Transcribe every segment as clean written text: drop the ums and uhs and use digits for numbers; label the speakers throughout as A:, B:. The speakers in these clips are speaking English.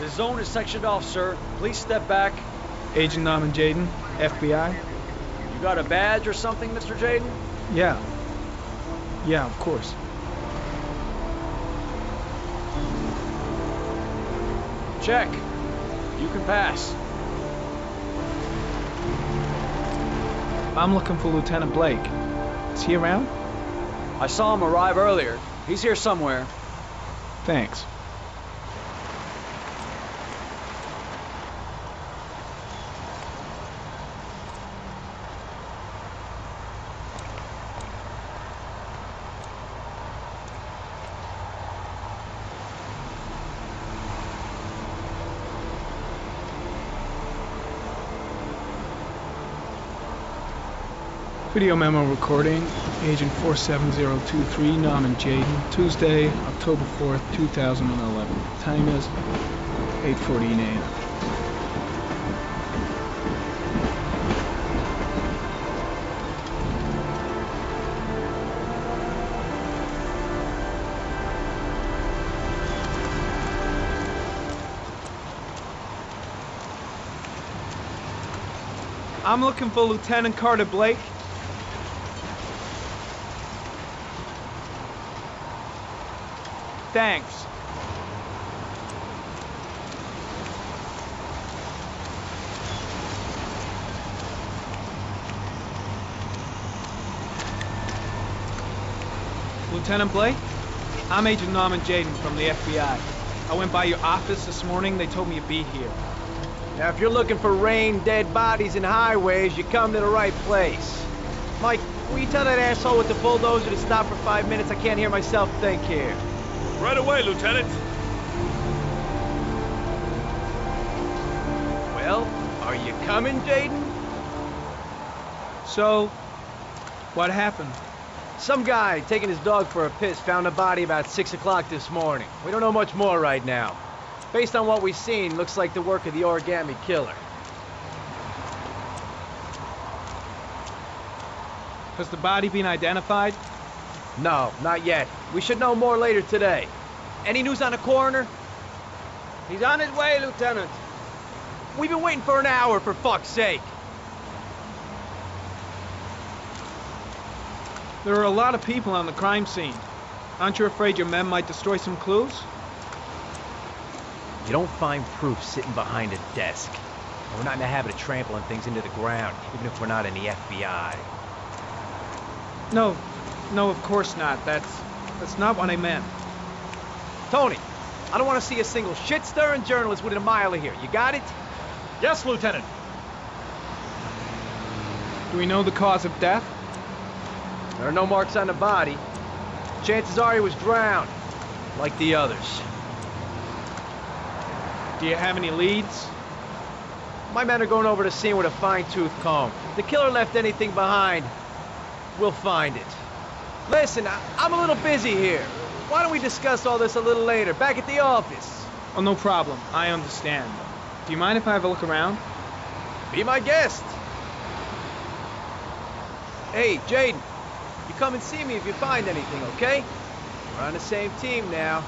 A: The zone is sectioned off, sir. Please step back.
B: Agent Norman Jaden, FBI?
A: You got a badge or something, Mr. Jaden?
B: Yeah. Yeah, of course.
A: Check. You can pass.
B: I'm looking for Lieutenant Blake. Is he around?
A: I saw him arrive earlier. He's here somewhere.
B: Thanks. Video memo recording, Agent 47023, Norman Jaden, Tuesday, October 4th, 2011. Time is 8:14 a.m. I'm looking for Lieutenant Carter Blake. Thanks. Lieutenant Blake? I'm Agent Norman Jaden from the FBI. I went by your office this morning. They told me you'd be here.
C: Now, if you're looking for rain, dead bodies, and highways, you come to the right place. Mike, will you tell that asshole with the bulldozer to stop for 5 minutes? I can't hear myself think here.
D: Right away, Lieutenant.
C: Well, are you coming, Jaden?
B: So, what happened?
C: Some guy taking his dog for a piss found a body about 6 o'clock this morning. We don't know much more right now. Based on what we've seen, looks like the work of the origami killer.
B: Has the body been identified?
C: No, not yet. We should know more later today. Any news on the coroner?
E: He's on his way, Lieutenant.
C: We've been waiting for an hour, for fuck's sake.
B: There are a lot of people on the crime scene. Aren't you afraid your men might destroy some clues?
C: You don't find proof sitting behind a desk. And we're not in the habit of trampling things into the ground, even if we're not in the FBI.
B: No, of course not. That's not what I meant.
C: Tony, I don't want to see a single shit-stirring journalist within a mile of here. You got it?
D: Yes, Lieutenant.
B: Do we know the cause of death?
C: There are no marks on the body. Chances are he was drowned, like the others.
B: Do you have any leads?
C: My men are going over the scene with a fine-tooth comb. If the killer left anything behind, we'll find it. Listen, I'm a little busy here. Why don't we discuss all this a little later, back at the office?
B: Oh, no problem. I understand. Do you mind if I have a look around?
C: Be my guest. Hey, Jaden, you come and see me if you find anything, okay? We're on the same team now.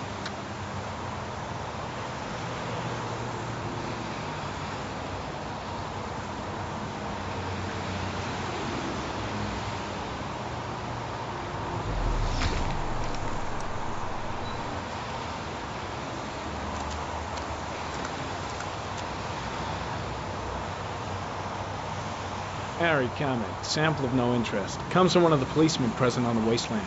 B: Harry comment. Sample of no interest. Comes from one of the policemen present on the wasteland.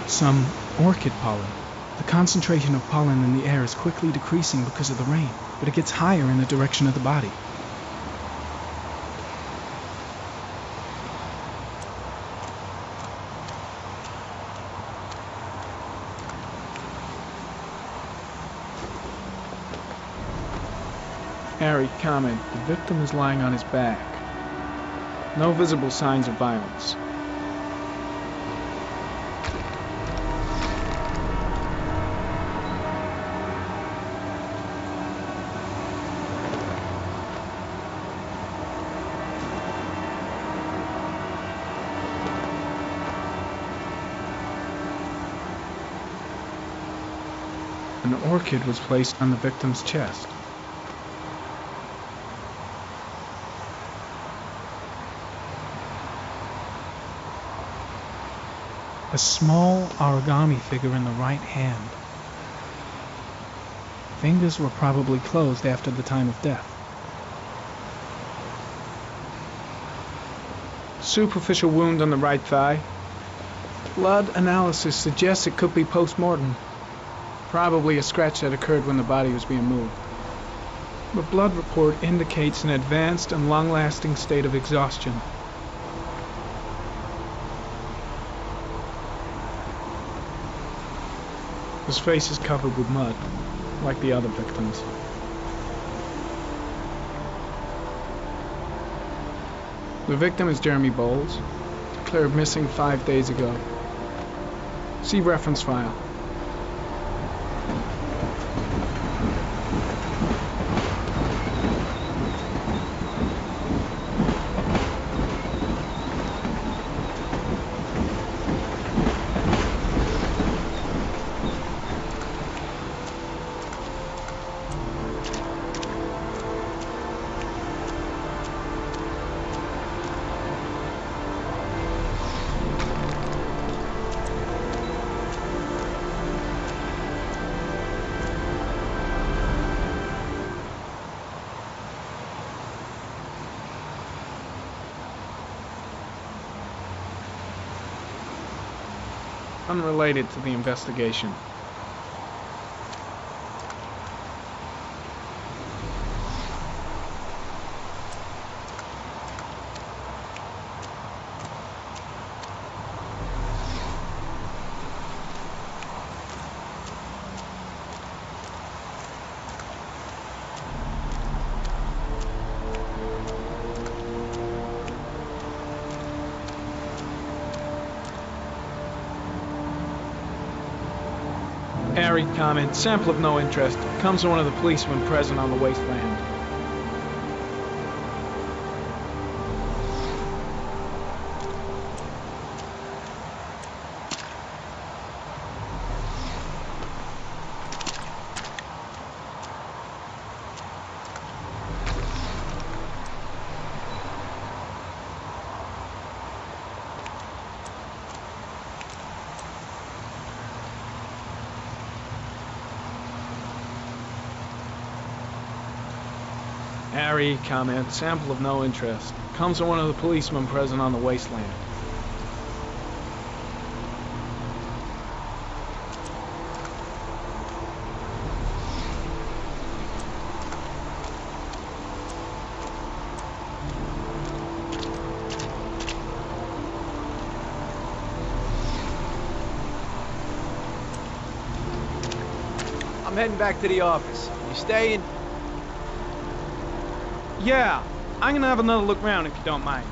F: Some orchid pollen. The concentration of pollen in the air is quickly decreasing because of the rain, but it gets higher in the direction of the body.
B: Harry, comment. The victim is lying on his back. No visible signs of violence.
F: An orchid was placed on the victim's chest. A small origami figure in the right hand. Fingers were probably closed after the time of death.
B: Superficial wound on the right thigh. Blood analysis suggests it could be post-mortem. Probably a scratch that occurred when the body was being moved. The blood report indicates an advanced and long-lasting state of exhaustion. His face is covered with mud, like the other victims. The victim is Jeremy Bowles, declared missing 5 days ago. See reference file. Unrelated to the investigation. Harry, comment. Sample of no interest. Comes from one of the policemen present on the wasteland. Harry, comment. Sample of no interest. Comes from one of the policemen present on the wasteland.
C: I'm heading back to the office. You staying?
B: Yeah, I'm gonna have another look around if you don't mind.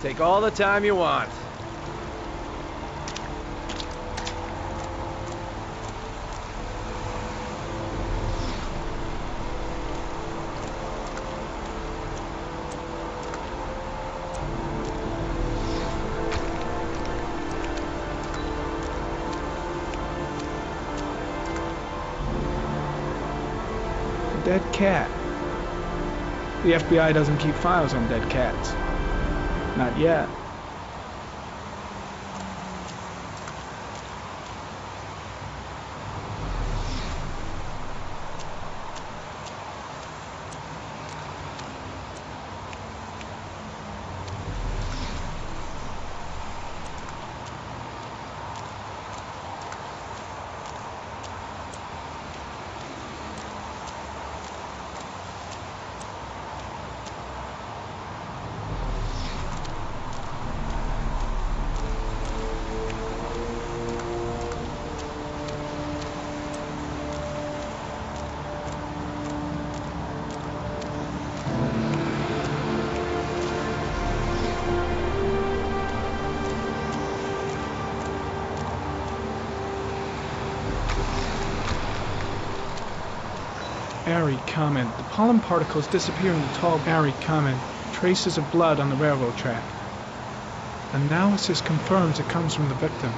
C: Take all the time you want.
B: A dead cat. The FBI doesn't keep files on dead cats. Not yet.
F: Airy comment. The pollen particles disappear in the tall airy comment. Traces of blood on the railroad track. Analysis confirms it comes from the victim.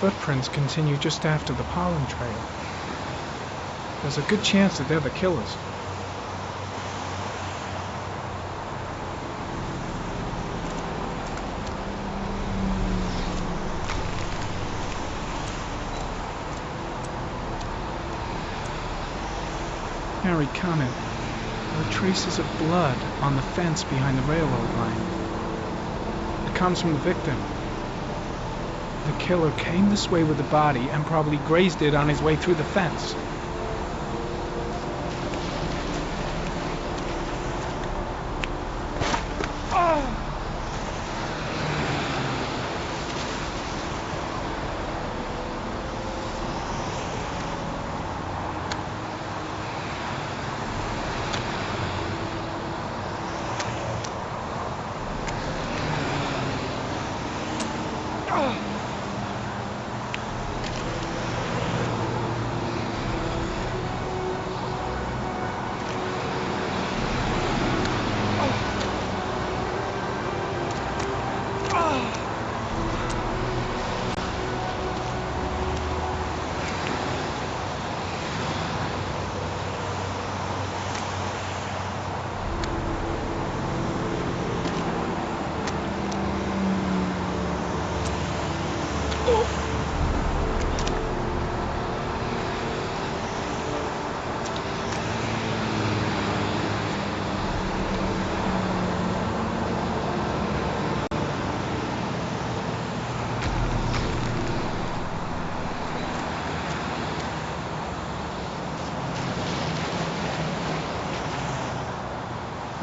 F: Footprints continue just after the pollen trail. There's a good chance that they're the killers. Harry comment. There are traces of blood on the fence behind the railroad line. It comes from the victim. The killer came this way with the body and probably grazed it on his way through the fence.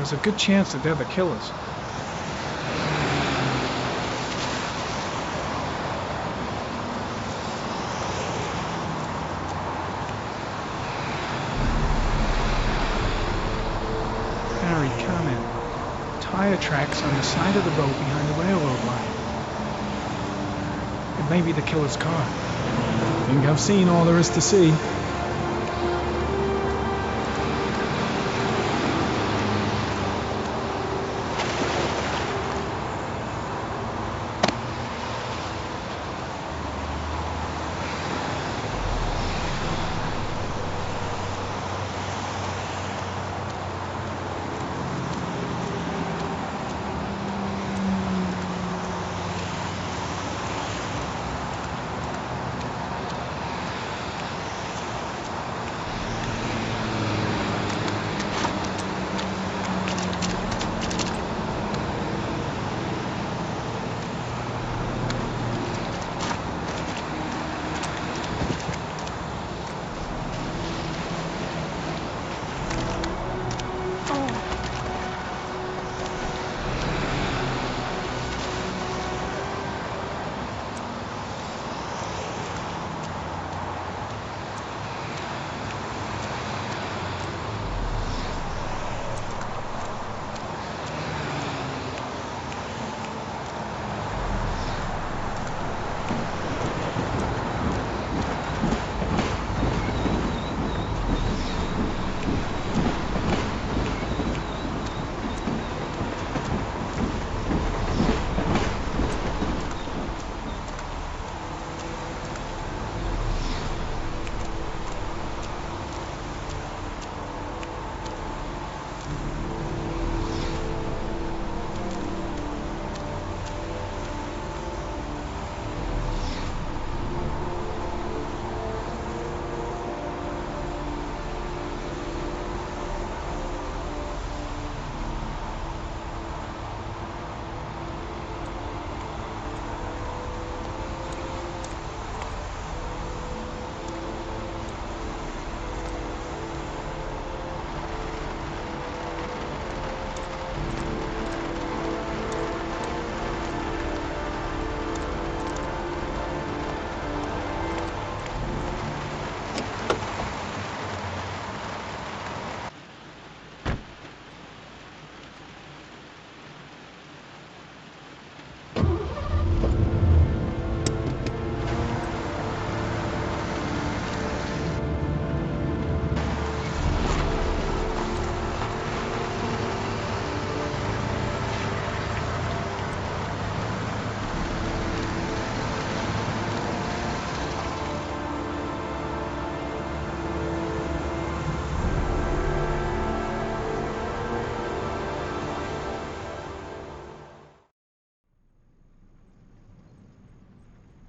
F: There's a good chance that they're the killers. Harry comment. Tire tracks on the side of the road behind the railroad line. It may be the killer's car. Think I've seen all there is to see.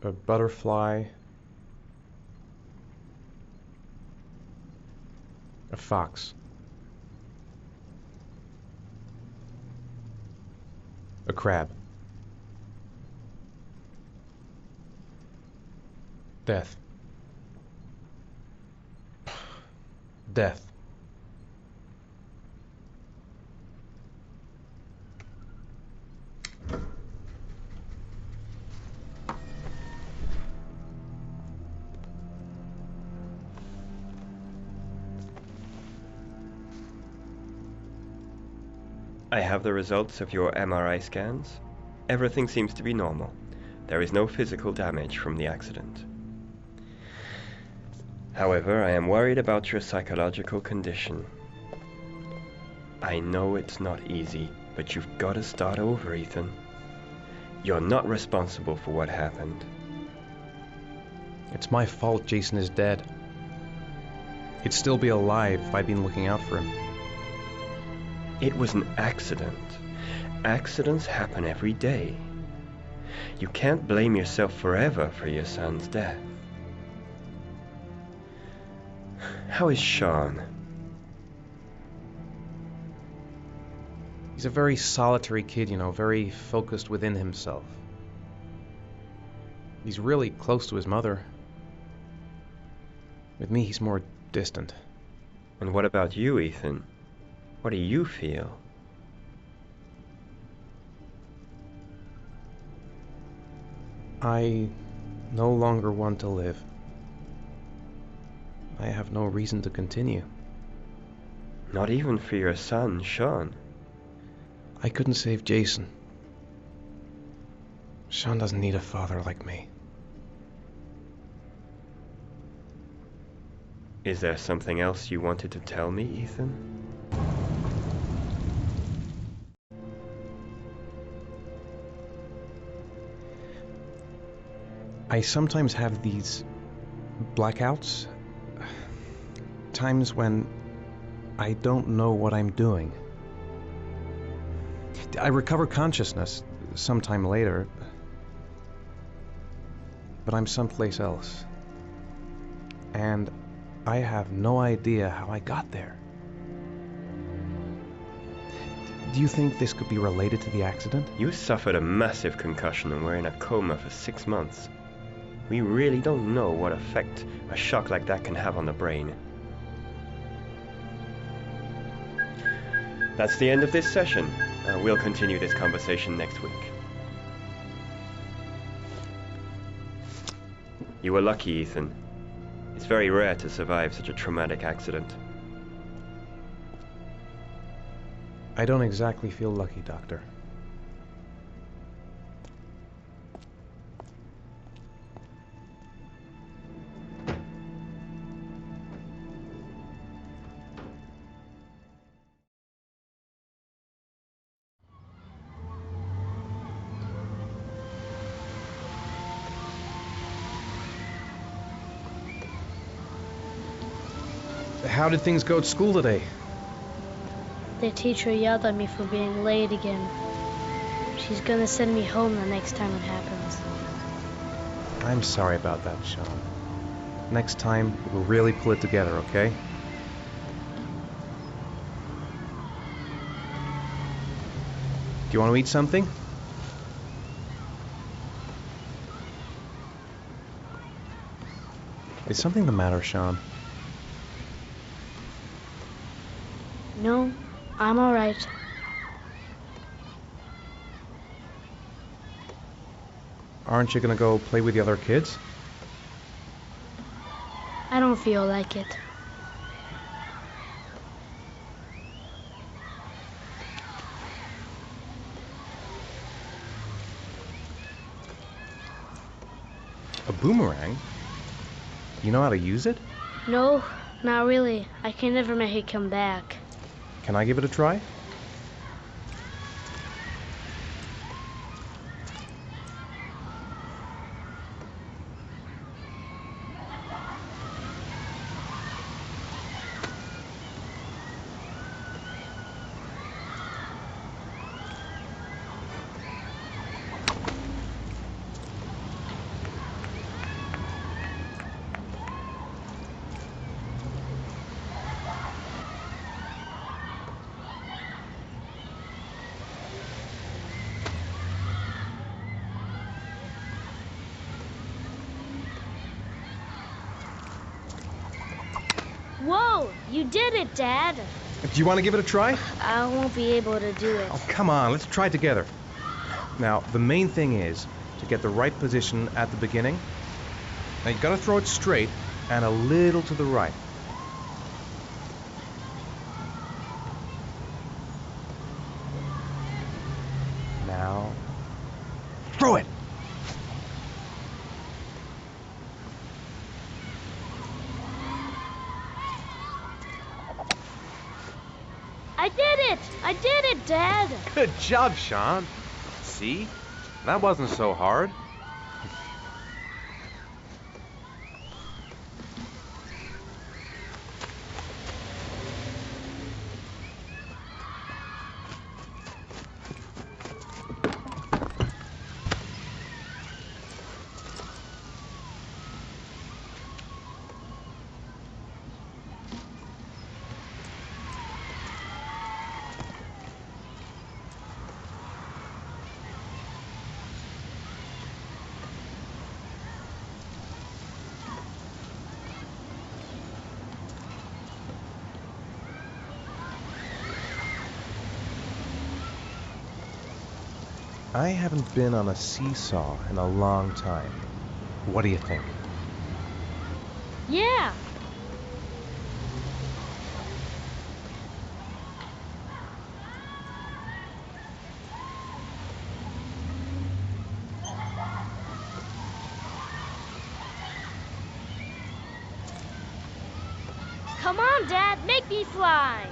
G: A butterfly. A fox. A crab. Death. Death.
H: I have the results of your MRI scans. Everything seems to be normal. There is no physical damage from the accident. However, I am worried about your psychological condition. I know it's not easy, but you've got to start over, Ethan. You're not responsible for what happened.
G: It's my fault Jason is dead. He'd still be alive if I'd been looking out for him.
H: It was an accident. Accidents happen every day. You can't blame yourself forever for your son's death. How is Sean?
G: He's a very solitary kid, you know, very focused within himself. He's really close to his mother. With me, he's more distant.
H: And what about you, Ethan? What do you feel?
G: I no longer want to live. I have no reason to continue.
H: Not even for your son, Sean.
G: I couldn't save Jason. Sean doesn't need a father like me.
H: Is there something else you wanted to tell me, Ethan?
G: I sometimes have these blackouts. Times when I don't know what I'm doing. I recover consciousness sometime later, but I'm someplace else. And I have no idea how I got there. Do you think this could be related to the accident?
H: You suffered a massive concussion and were in a coma for 6 months. We really don't know what effect a shock like that can have on the brain. That's the end of this session. We'll continue this conversation next week. You were lucky, Ethan. It's very rare to survive such a traumatic accident.
G: I don't exactly feel lucky, Doctor. How did things go at school today?
I: The teacher yelled at me for being late again. She's gonna send me home the next time it happens.
G: I'm sorry about that, Sean. Next time, we'll really pull it together, okay? Do you want to eat something? Is something the matter, Sean?
I: No, I'm alright.
G: Aren't you gonna go play with the other kids?
I: I don't feel like it.
G: A boomerang? You know how to use it?
I: No, not really. I can never make it come back.
G: Can I give it a try?
I: Whoa, you did it, Dad.
G: Do you want to give it a try?
I: I won't be able to do it.
G: Oh, come on, let's try it together. Now, the main thing is to get the right position at the beginning. Now, you gotta throw it straight and a little to the right. Now, throw it!
I: I did it! I did it, Dad!
G: Good job, Sean. See? That wasn't so hard. I haven't been on a seesaw in a long time. What do you think?
I: Yeah! Come on, Dad, make me fly!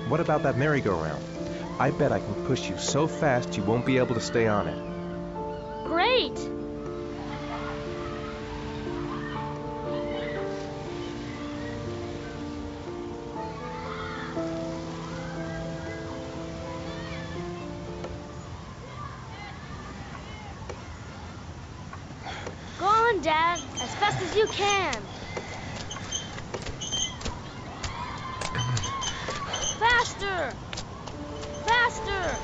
G: What about that merry-go-round? I bet I can push you so fast you won't be able to stay on it.
I: Great! Go on, Dad, as fast as you can. Faster! Faster!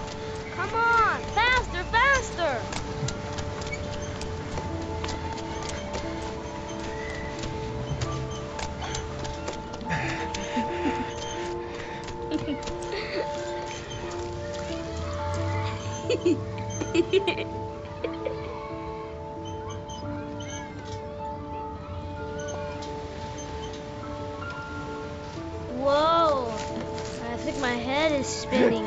I: Come on! Faster, faster! Whoa! I think my head is spinning.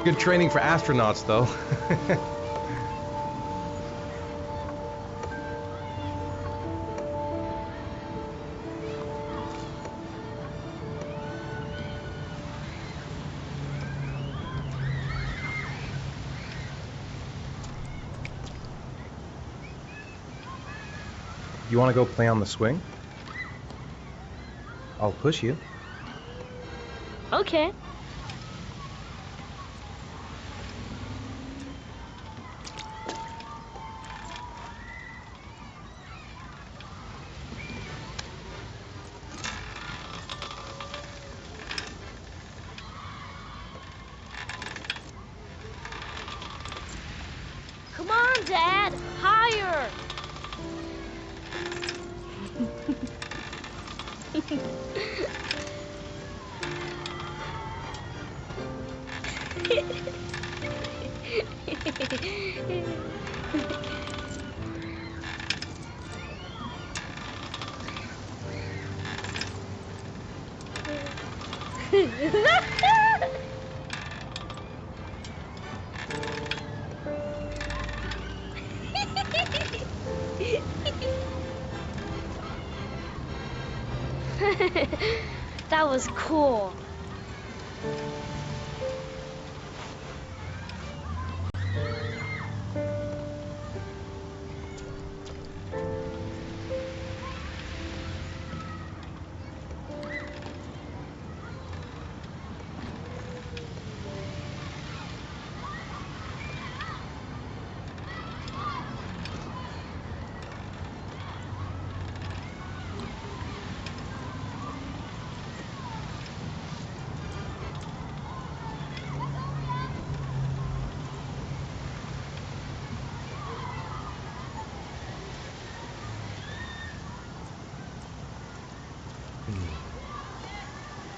G: Good training for astronauts, though. You want to go play on the swing? I'll push you.
I: Okay. Come on, Dad! Higher! That was cool.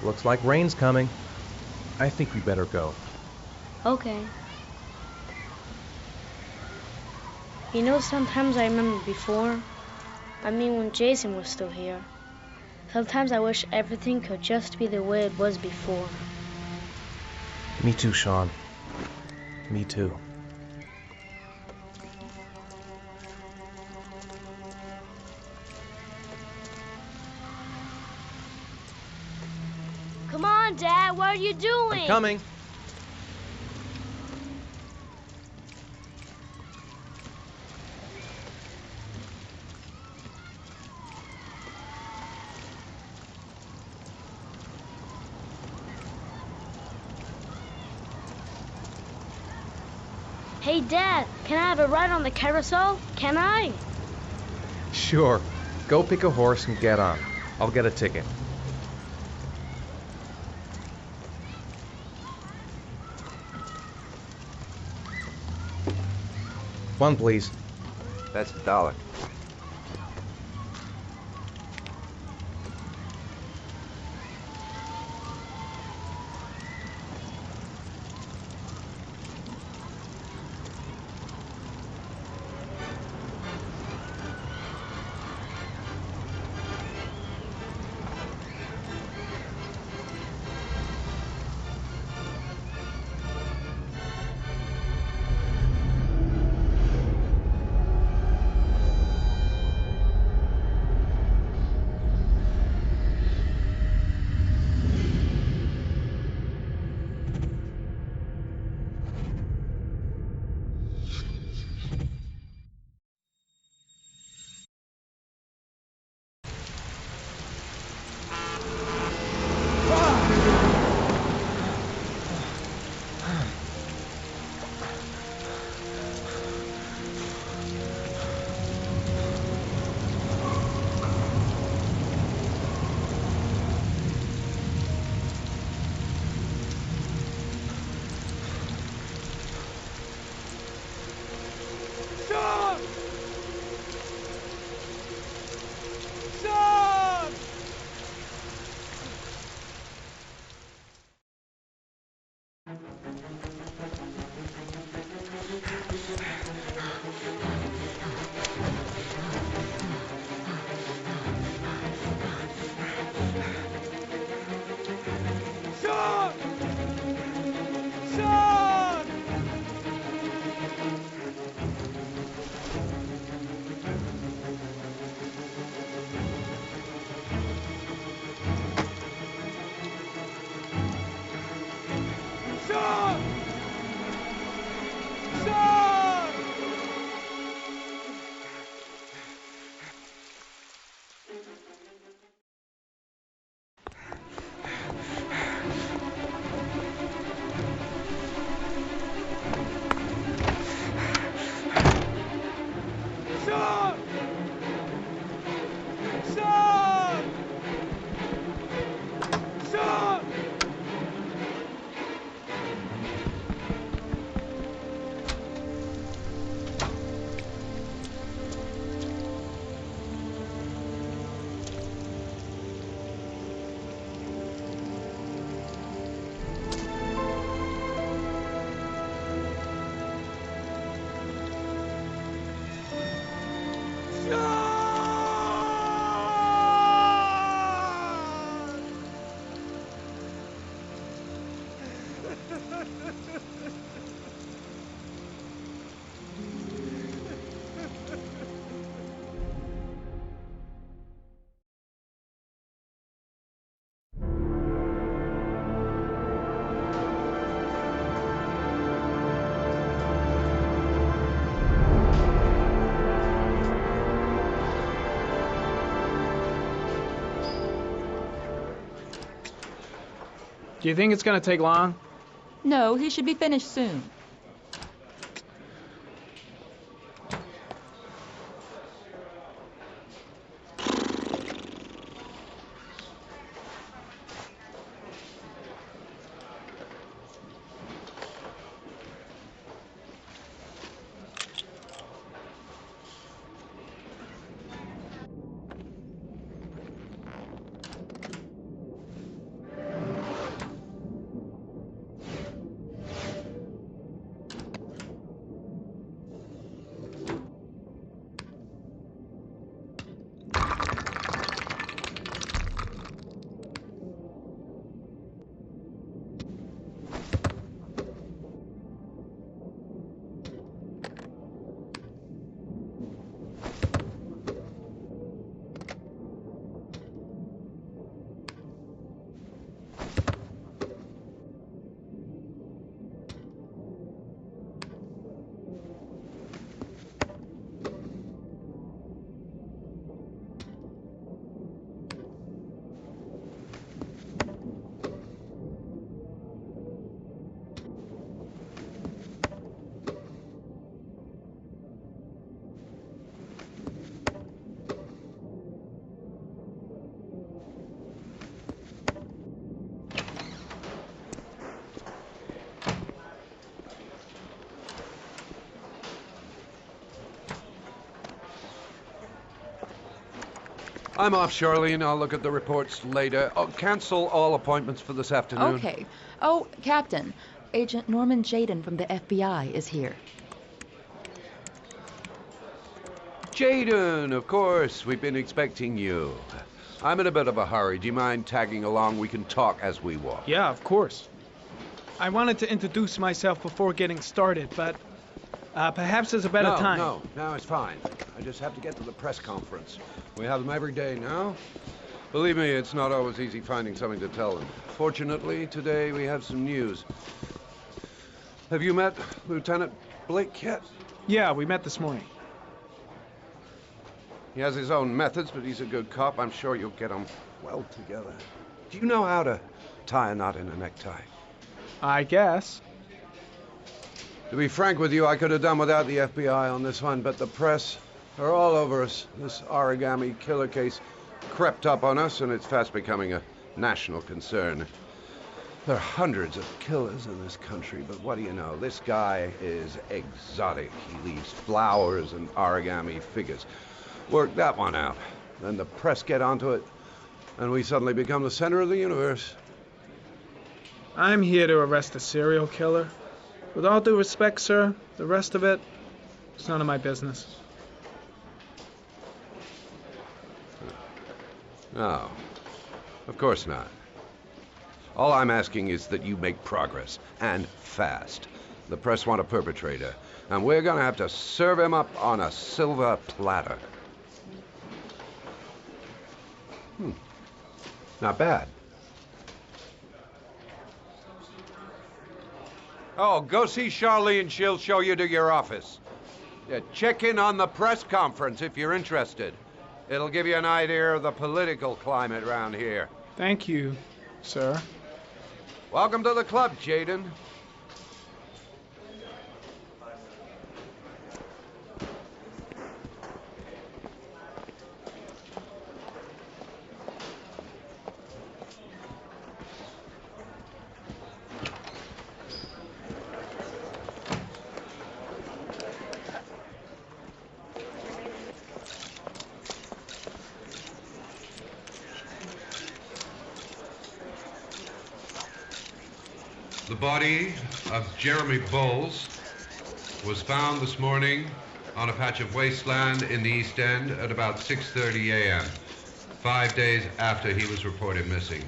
G: Looks like rain's coming. I think we better go.
I: Okay. You know, sometimes I remember before. I mean, when Jason was still here. Sometimes I wish everything could just be the way it was before.
G: Me too, Sean. Me too.
I: Come on, Dad, what are you doing?
G: I'm coming.
I: Hey, Dad, can I have a ride on the carousel? Can I?
G: Sure. Go pick a horse and get on. I'll get a ticket. One, please.
J: That's $1.
B: Do you think it's gonna take long?
K: No, he should be finished soon.
L: I'm off, Charlene. I'll look at the reports later. Oh, cancel all appointments for this afternoon.
K: Okay. Oh, Captain, Agent Norman Jaden from the FBI is here.
L: Jaden, of course. We've been expecting you. I'm in a bit of a hurry. Do you mind tagging along? We can talk as we walk.
B: Yeah, of course. I wanted to introduce myself before getting started, but perhaps there's a better time.
L: No, it's fine. I just have to get to the press conference. We have them every day now. Believe me, it's not always easy finding something to tell them. Fortunately, today we have some news. Have you met Lieutenant Blake yet?
B: Yeah, we met this morning.
L: He has his own methods, but he's a good cop. I'm sure you'll get on well together. Do you know how to tie a knot in a necktie?
B: I guess.
L: To be frank with you, I could have done without the FBI on this one, but the press are all over us. This origami killer case crept up on us, and it's fast becoming a national concern. There are hundreds of killers in this country, but what do you know? This guy is exotic. He leaves flowers and origami figures. Work that one out. Then the press get onto it, and we suddenly become the center of the universe.
B: I'm here to arrest a serial killer. With all due respect, sir, the rest of it, it's none of my business.
L: No, of course not. All I'm asking is that you make progress, and fast. The press want a perpetrator, and we're gonna have to serve him up on a silver platter. Not bad. Oh, go see Charlene. She'll show you to your office. Yeah, check in on the press conference if you're interested. It'll give you an idea of the political climate around here.
B: Thank you, sir.
L: Welcome to the club, Jaden. The body of Jeremy Bowles was found this morning on a patch of wasteland in the East End at about 6:30 a.m., 5 days after he was reported missing.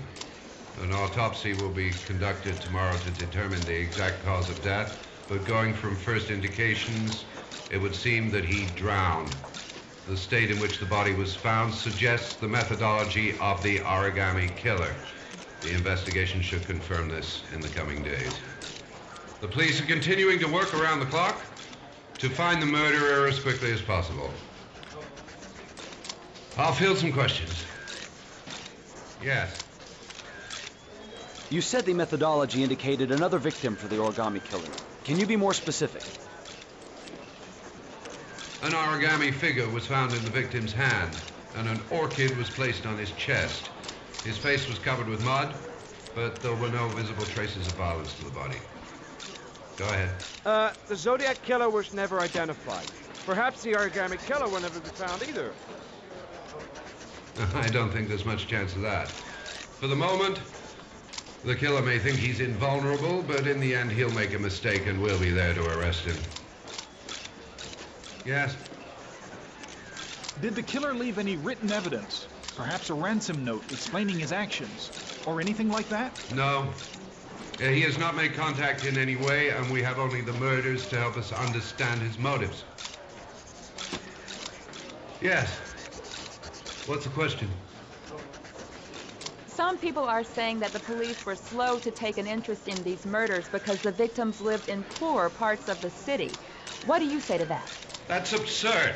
L: An autopsy will be conducted tomorrow to determine the exact cause of death, but going from first indications, it would seem that he drowned. The state in which the body was found suggests the methodology of the origami killer. The investigation should confirm this in the coming days. The police are continuing to work around the clock to find the murderer as quickly as possible. I'll field some questions. Yes.
A: You said the methodology indicated another victim for the origami killer. Can you be more specific?
L: An origami figure was found in the victim's hand, and an orchid was placed on his chest. His face was covered with mud, but there were no visible traces of violence to the body. Go ahead.
E: The Zodiac killer was never identified. Perhaps the origami killer will never be found either.
L: I don't think there's much chance of that. For the moment, the killer may think he's invulnerable, but in the end he'll make a mistake and we'll be there to arrest him. Yes?
D: Did the killer leave any written evidence? Perhaps a ransom note explaining his actions? Or anything like that?
L: No. He has not made contact in any way, and we have only the murders to help us understand his motives. Yes. What's the question?
K: Some people are saying that the police were slow to take an interest in these murders because the victims lived in poorer parts of the city. What do you say to that?
L: That's absurd.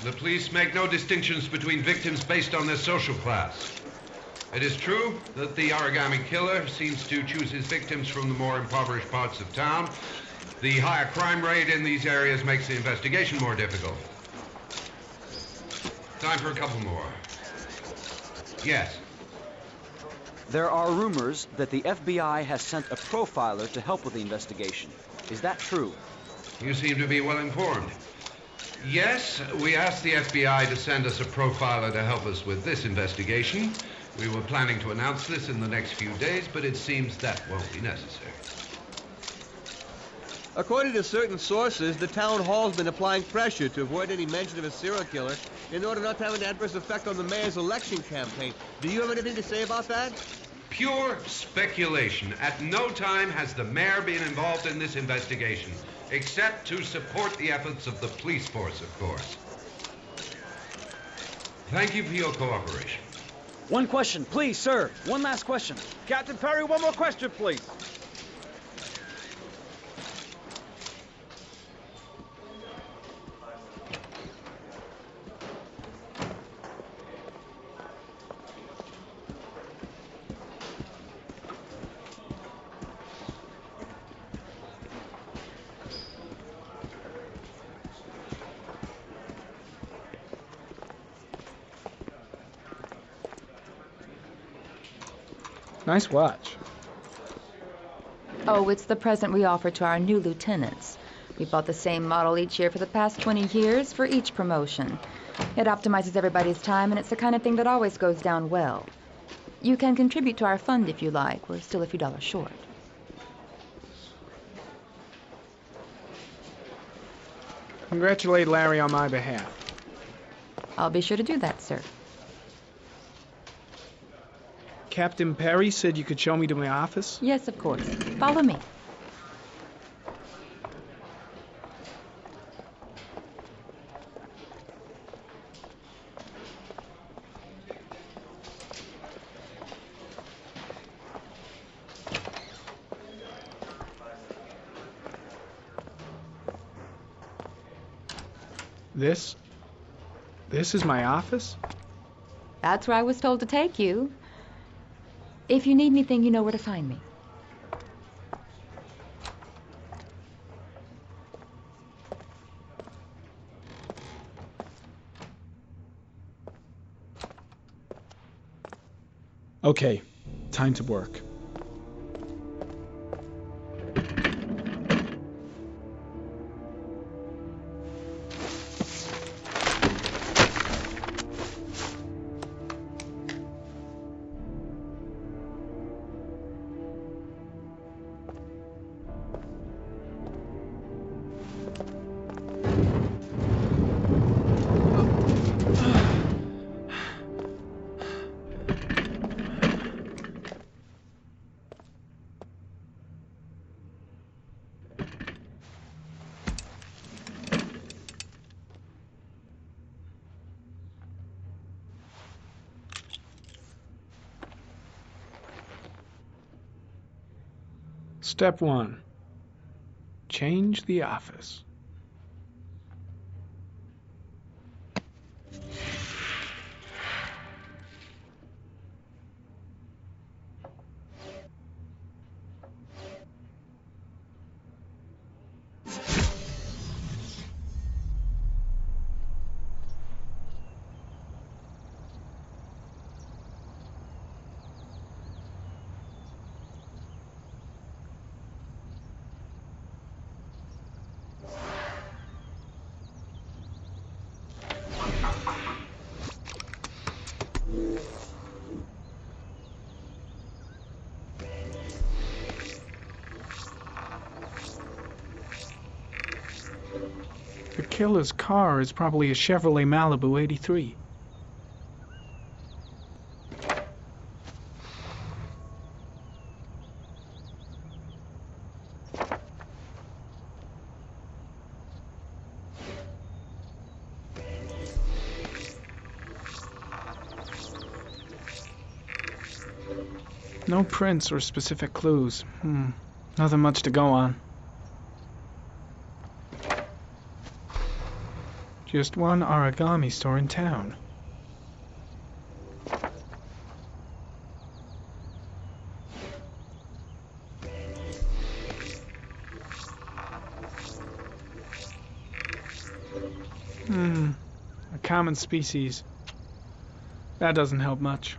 L: The police make no distinctions between victims based on their social class. It is true that the origami killer seems to choose his victims from the more impoverished parts of town. The higher crime rate in these areas makes the investigation more difficult. Time for a couple more. Yes.
A: There are rumors that the FBI has sent a profiler to help with the investigation. Is that true?
L: You seem to be well informed. Yes, we asked the FBI to send us a profiler to help us with this investigation. We were planning to announce this in the next few days, but it seems that won't be necessary.
C: According to certain sources, the town hall's been applying pressure to avoid any mention of a serial killer in order not to have an adverse effect on the mayor's election campaign. Do you have anything to say about that?
L: Pure speculation. At no time has the mayor been involved in this investigation, except to support the efforts of the police force, of course. Thank you for your cooperation.
A: One question, please, sir. One last question.
E: Captain Perry, one more question, please.
B: Nice watch.
K: Oh, it's the present we offer to our new lieutenants. We bought the same model each year for the past 20 years for each promotion. It optimizes everybody's time, and it's the kind of thing that always goes down well. You can contribute to our fund if you like. We're still a few dollars short.
B: Congratulate Larry on my behalf.
K: I'll be sure to do that, sir.
B: Captain Perry said you could show me to my office?
K: Yes, of course. Follow me.
B: This is my office?
K: That's where I was told to take you. If you need anything, you know where to find me.
B: Okay, time to work. Step 1. Change the office.
F: The killer's car is probably a Chevrolet Malibu 83. No prints or specific clues. Nothing much to go on. Just one origami store in town. A common species. That doesn't help much.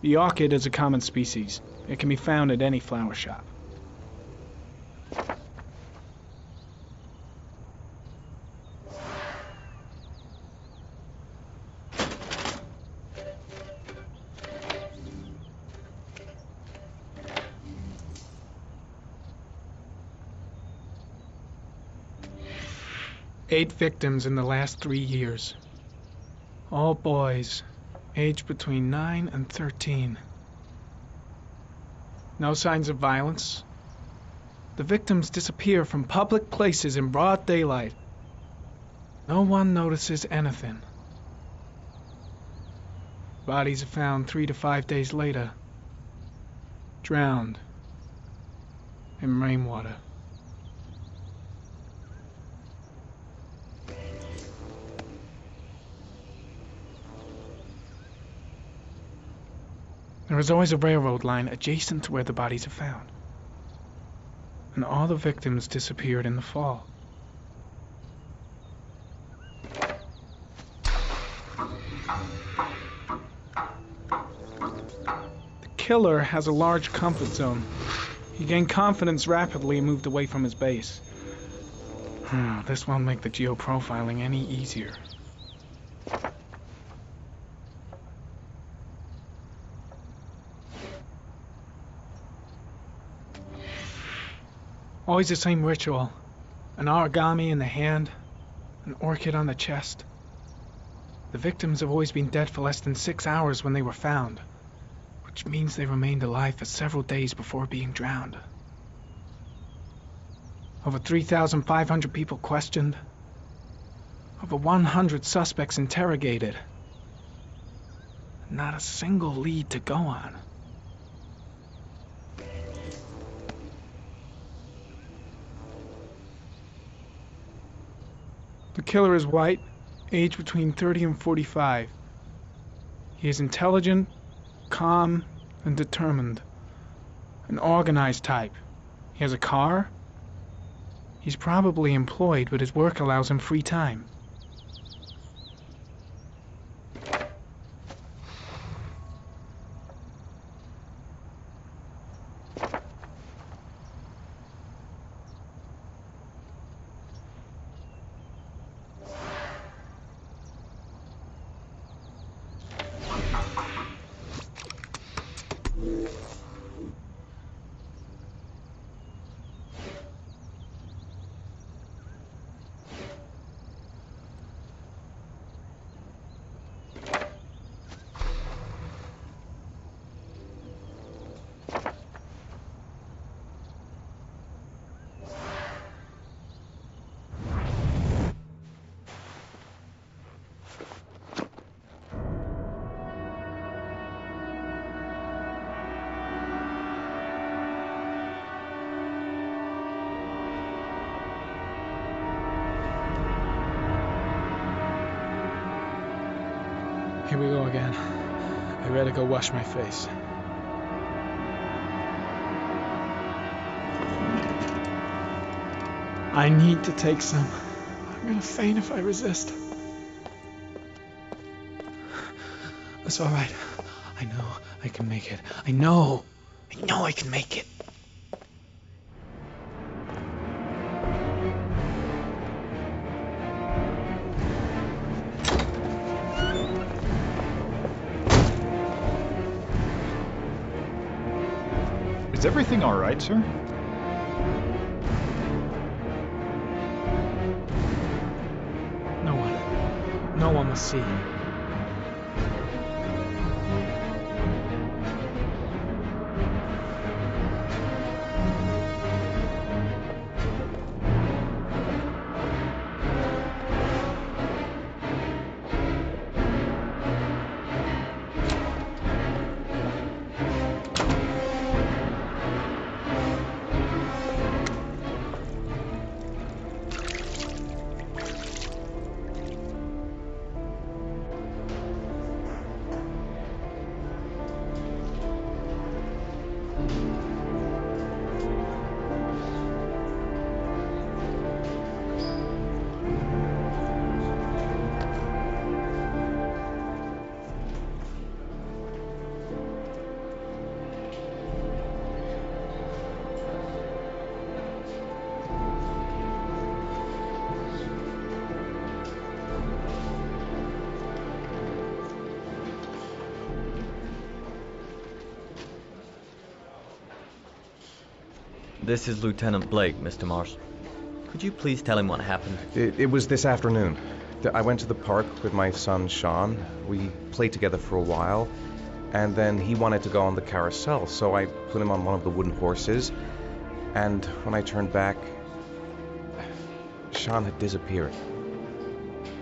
F: The orchid is a common species. It can be found at any flower shop. Eight victims in the last 3 years. All boys, aged between 9 and 13. No signs of violence. The victims disappear from public places in broad daylight. No one notices anything. Bodies are found 3 to 5 days later, drowned in rainwater. There is always a railroad line adjacent to where the bodies are found. And all the victims disappeared in the fall. The killer has a large comfort zone. He gained confidence rapidly and moved away from his base. This won't make the geoprofiling any easier. Always the same ritual. An origami in the hand, an orchid on the chest. The victims have always been dead for less than 6 hours when they were found, which means they remained alive for several days before being drowned. Over 3,500 people questioned. Over 100 suspects interrogated. Not a single lead to go on. The killer is white, aged between 30 and 45. He is intelligent, calm, and determined. An organized type. He has a car. He's probably employed, but his work allows him free time. Here we go again. I better go wash my face. I need to take some. I'm gonna faint if I resist. That's all right. I know I can make it. I know I can make it.
D: Is everything all right, sir?
F: No one will see.
M: This is Lieutenant Blake, Mr. Mars. Could you please tell him what happened?
G: It was this afternoon. I went to the park with my son, Sean. We played together for a while, and then he wanted to go on the carousel, so I put him on one of the wooden horses, and when I turned back, Sean had disappeared.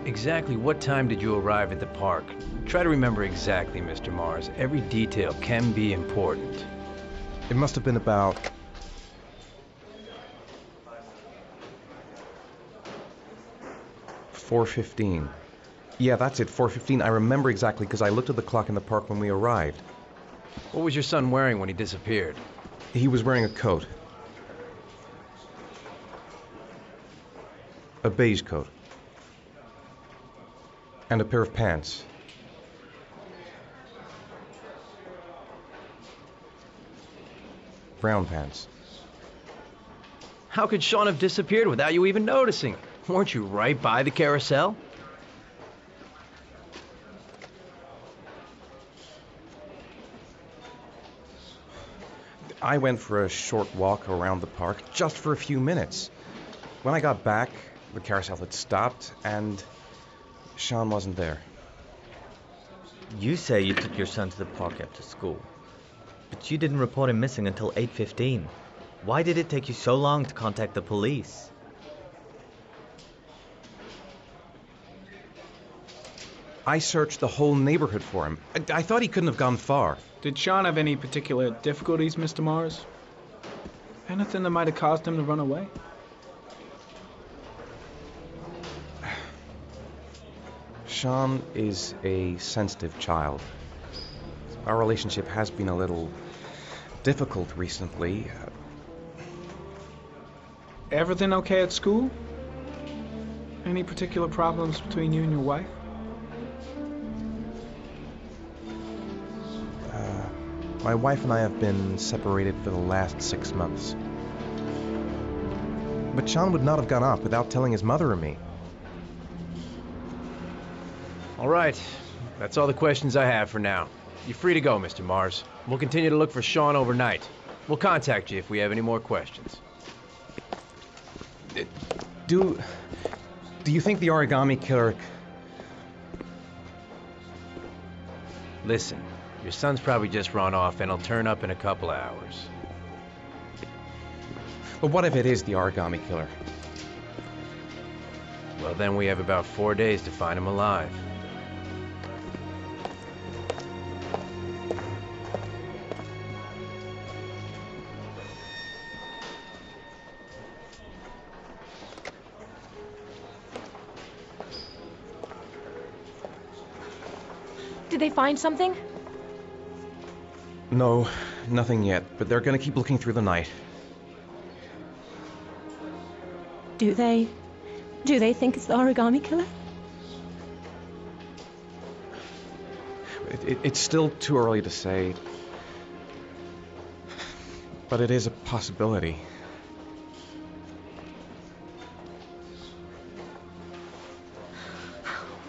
C: Exactly what time did you arrive at the park? Try to remember exactly, Mr. Mars. Every detail can be important.
G: It must have been about 4:15. Yeah, that's it, 4:15. I remember exactly because I looked at the clock in the park when we arrived.
C: What was your son wearing when he disappeared?
G: He was wearing a coat. A beige coat. And a pair of pants. Brown pants.
C: How could Sean have disappeared without you even noticing? Weren't you right by the carousel?
G: I went for a short walk around the park, just for a few minutes. When I got back, the carousel had stopped, and Sean wasn't there.
M: You say you took your son to the park after school, but you didn't report him missing until 8:15. Why did it take you so long to contact the police?
G: I searched the whole neighborhood for him. I thought he couldn't have gone far.
B: Did Sean have any particular difficulties, Mr. Mars? Anything that might have caused him to run away?
G: Sean is a sensitive child. Our relationship has been a little difficult recently.
B: Everything okay at school? Any particular problems between you and your wife?
G: My wife and I have been separated for the last 6 months. But Sean would not have gone off without telling his mother or me.
C: All right. That's all the questions I have for now. You're free to go, Mr. Mars. We'll continue to look for Sean overnight. We'll contact you if we have any more questions.
G: Do you think the origami killer...
C: Listen, your son's probably just run off and he'll turn up in a couple of hours.
G: But what if it is the origami killer?
C: Well, then we have about 4 days to find him alive.
N: Did they find something?
G: No, nothing yet, but they're gonna keep looking through the night.
N: Do they think it's the origami killer?
G: It's still too early to say, but it is a possibility.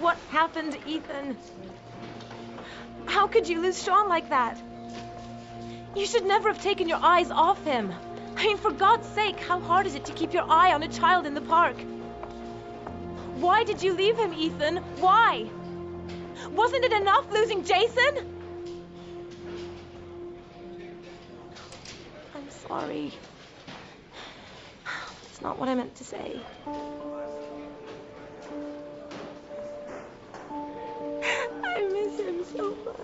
N: What happened, Ethan? How could you lose Sean like that? You should never have taken your eyes off him. I mean, for God's sake, how hard is it to keep your eye on a child in the park? Why did you leave him, Ethan? Why? Wasn't it enough losing Jason? I'm sorry. It's not what I meant to say. I miss him so much.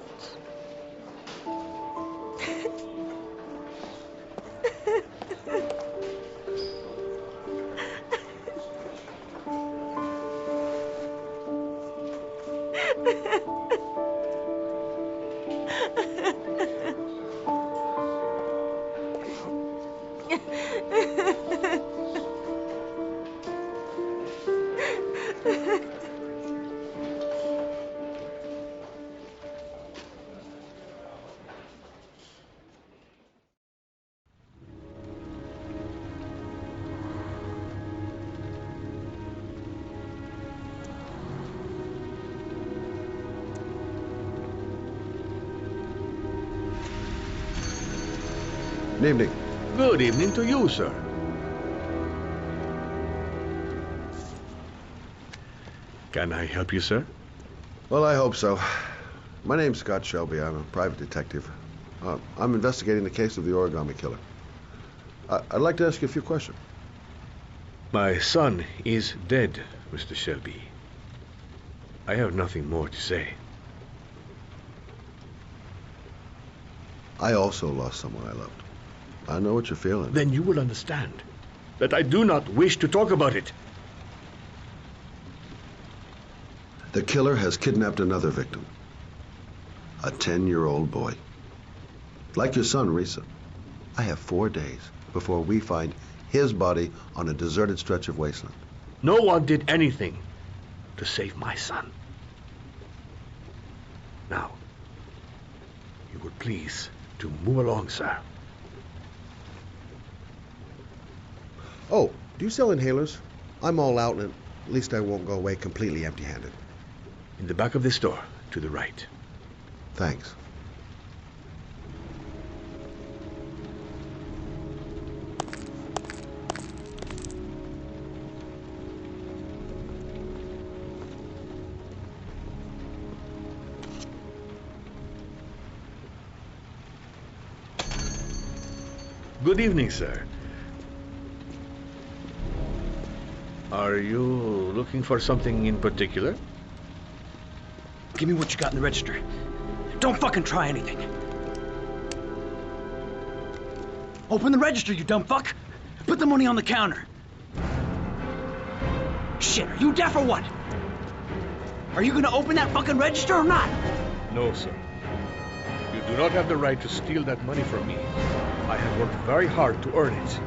O: Good evening.
P: Good evening to you, sir. Can I help you, sir?
O: Well, I hope so. My name's Scott Shelby. I'm a private detective. I'm investigating the case of the origami killer. I'd like to ask you a few questions.
P: My son is dead, Mr. Shelby. I have nothing more to say.
O: I also lost someone I loved. I know what you're feeling.
P: Then you will understand that I do not wish to talk about it.
O: The killer has kidnapped another victim. A 10-year-old boy. Like your son, Risa. I have 4 days before we find his body on a deserted stretch of wasteland.
P: No one did anything to save my son. Now, you would please to move along, sir.
O: Oh, do you sell inhalers? I'm all out, and at least I won't go away completely empty-handed.
P: In the back of this store, to the right.
O: Thanks.
P: Good evening, sir. Are you looking for something in particular?
A: Give me what you got in the register. Don't fucking try anything. Open the register, you dumb fuck. Put the money on the counter. Shit, are you deaf or what? Are you gonna open that fucking register or not?
P: No, sir. You do not have the right to steal that money from me. I have worked very hard to earn it.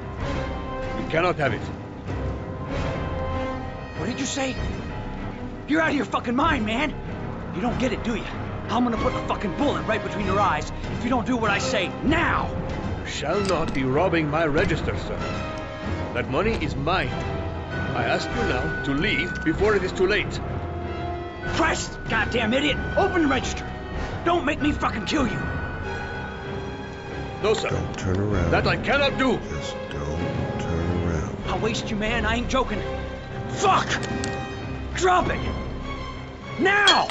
P: You cannot have it.
A: What did you say? You're out of your fucking mind, man. You don't get it, do you? I'm gonna put a fucking bullet right between your eyes if you don't do what I say now.
P: You shall not be robbing my register, sir. That money is mine. I ask you now to leave before it is too late.
A: Christ, goddamn idiot! Open the register. Don't make me fucking kill you.
P: No, sir.
O: Don't turn around.
P: That I cannot do.
O: Just don't turn around.
A: I'll waste you, man. I ain't joking. Fuck! Drop it! Now!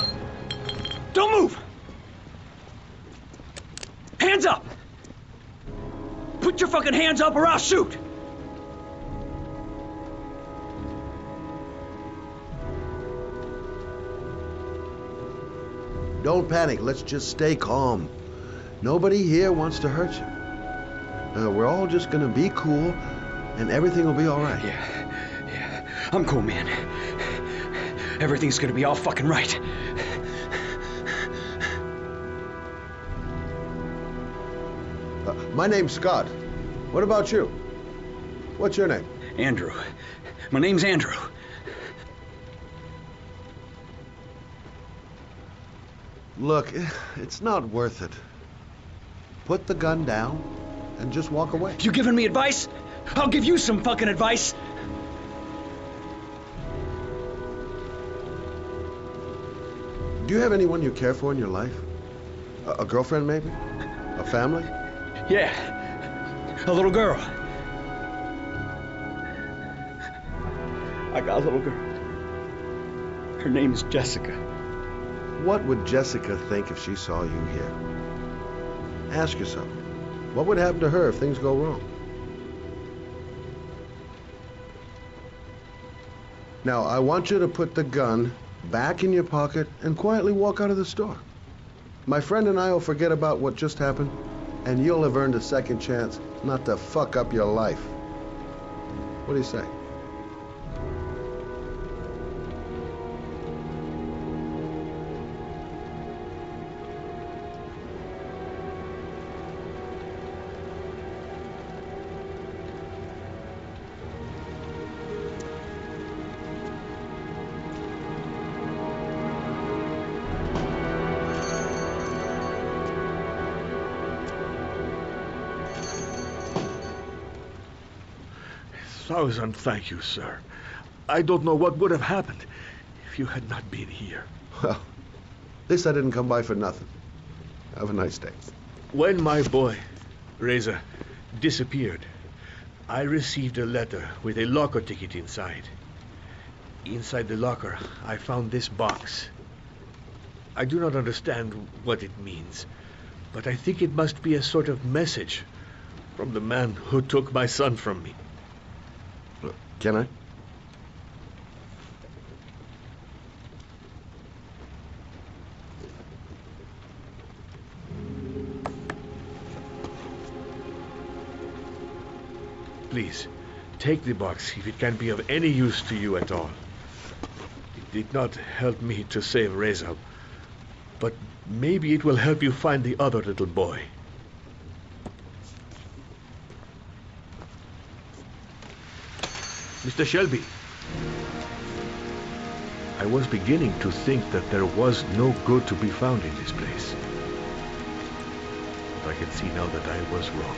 A: Don't move! Hands up! Put your fucking hands up or I'll shoot!
O: Don't panic. Let's just stay calm. Nobody here wants to hurt you. We're all just gonna be cool, and everything will be all right.
A: Yeah. I'm cool, man. Everything's gonna be all fucking right.
O: My name's Scott. What about you? What's your name?
A: Andrew. My name's Andrew.
O: Look, it's not worth it. Put the gun down and just walk away.
A: You giving me advice? I'll give you some fucking advice.
O: Do you have anyone you care for in your life? A girlfriend, maybe? A family?
P: Yeah, a little girl. I got a little girl. Her name's Jessica.
O: What would Jessica think if she saw you here? Ask yourself, what would happen to her if things go wrong? Now, I want you to put the gun back in your pocket and quietly walk out of the store. My friend and I will forget about what just happened, and you'll have earned a second chance not to fuck up your life. What do you say?
P: Thousand thank you, sir. I don't know what would have happened if you had not been here.
O: Well, at least I didn't come by for nothing. Have a nice day.
P: When my boy, Reza, disappeared, I received a letter with a locker ticket inside. Inside the locker, I found this box. I do not understand what it means, but I think it must be a sort of message from the man who took my son from me.
O: Can I?
P: Please, take the box if it can be of any use to you at all. It did not help me to save Reza, but maybe it will help you find the other little boy. Mr. Shelby, I was beginning to think that there was no good to be found in this place. But I can see now that I was wrong.